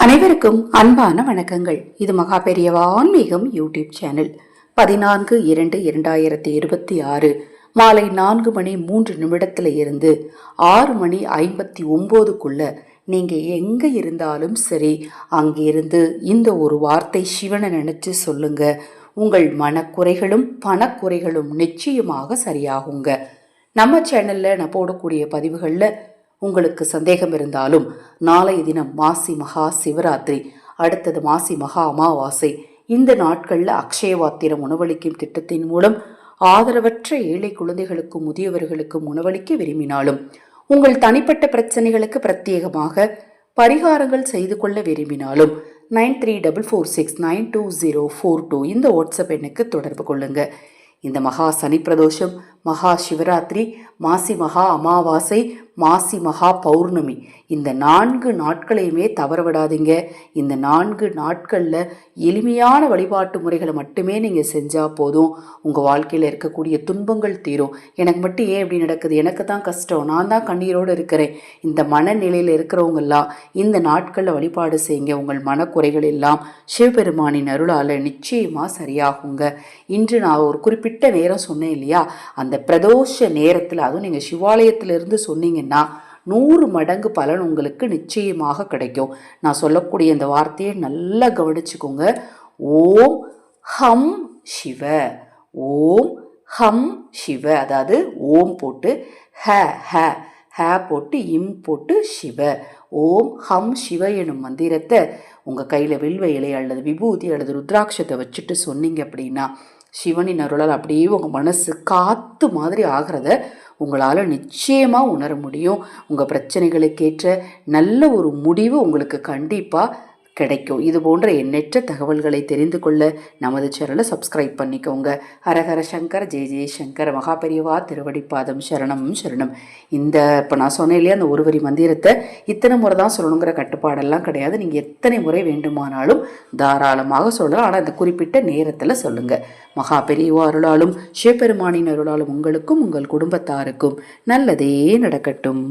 அனைவருக்கும் அன்பான வணக்கங்கள். இது மகா பெரியவா ஆன்மீகம் யூடியூப் சேனல். 14/2/2026 மாலை 4:03 இருந்து 6:59 நீங்க எங்க இருந்தாலும் சரி, அங்கிருந்து இந்த ஒரு வார்த்தை சிவனை நினைச்சு சொல்லுங்க. உங்கள் மனக்குறைகளும் பணக்குறைகளும் நிச்சயமாக சரியாகுங்க. நம்ம சேனல்ல நான் போடக்கூடிய பதிவுகள்ல உங்களுக்கு சந்தேகம் இருந்தாலும், நாளைய தினம் மாசி மகா சிவராத்திரி, அடுத்தது மாசி மகா அமாவாசை, இந்த நாட்கள்ல அக்ஷயவாத்திரம் உணவளிக்கும் திட்டத்தின் மூலம் ஆதரவற்ற ஏழை குழந்தைகளுக்கும் முதியவர்களுக்கும் உணவளிக்க விரும்பினாலும், உங்கள் தனிப்பட்ட பிரச்சனைகளுக்கு பிரத்யேகமாக பரிகாரங்கள் செய்து கொள்ள விரும்பினாலும் 9344692042 இந்த வாட்ஸ்அப் எண்ணுக்கு தொடர்பு கொள்ளுங்க. இந்த மகா சனி பிரதோஷம், மகா சிவராத்திரி, மாசி மகா அமாவாசை, மாசி மகா பௌர்ணமி, இந்த 4 நாட்களையுமே தவற விடாதீங்க. இந்த 4 நாட்களில் எளிமையான வழிபாட்டு முறைகளை மட்டுமே நீங்கள் செஞ்சால் போதும். உங்கள் வாழ்க்கையில் இருக்கக்கூடிய துன்பங்கள் தீரும். எனக்கு மட்டும் ஏன் இப்படி நடக்குது, எனக்கு தான் கஷ்டம், நான் தான் கண்ணீரோடு இருக்கிறேன், இந்த மனநிலையில் இருக்கிறவங்கெல்லாம் இந்த நாட்களில் வழிபாடு செய்யுங்க. உங்கள் மனக்குறைகள் எல்லாம் சிவபெருமானின் அருளால் நிச்சயமாக சரியாகுங்க. இன்று நான் ஒரு குறிப்பிட்ட நேரம் சொன்னேன் இல்லையா, அந்த பிரதோஷ நேரத்தில், அதுவும் நீங்கள் சிவாலயத்திலிருந்து சொன்னீங்கன்னா 100 மடங்கு பலன் உங்களுக்கு நிச்சயமாக கிடைக்கும். நான் சொல்லக்கூடிய இந்த வார்த்தையை நல்லா கவனிச்சுக்கோங்க. ஓம் ஹம் சிவ, ஓம் ஹம் சிவ, அதாவது ஓம் போட்டு ஹ ஹ ஹ போட்டு இம் போட்டு சிவ, ஓம் ஹம் சிவ எனும் மந்திரத்தை உங்கள் கையில் வில்வ இலை அல்லது விபூதி அல்லது ருத்ராட்சத்தை வச்சுட்டு சொன்னீங்க அப்படின்னா, சிவனின் அருளால் அப்படியே உங்கள் மனசு காற்று மாதிரி ஆகிறத உங்களால் நிச்சயமாக உணர முடியும். உங்கள் பிரச்சனைகளுக்கேற்ற நல்ல ஒரு முடிவு உங்களுக்கு கண்டிப்பாக கிடைக்கும். இது போன்ற எண்ணற்ற தகவல்களை தெரிந்து கொள்ள நமது சேனலை சப்ஸ்கிரைப் பண்ணிக்கோங்க. ஹரஹர சங்கர், ஜெய ஜெயசங்கர், மகா பெரியவா திருவடிப்பாதம் சரணம் சரணம். இந்த இப்போ நான் சொன்னேன் இல்லையா, அந்த ஒரு வரி மந்திரத்தை இத்தனை முறை தான் சொல்லணுங்கிற கட்டுப்பாடெல்லாம் கிடையாது. நீங்கள் எத்தனை முறை வேண்டுமானாலும் தாராளமாக சொல்லலாம். ஆனால் இந்த குறிப்பிட்ட நேரத்தில் சொல்லுங்கள். மகா பெரியவா அருளாலும் சிவபெருமானின் அருளாலும் உங்களுக்கும் உங்கள் குடும்பத்தாருக்கும் நல்லதே நடக்கட்டும்.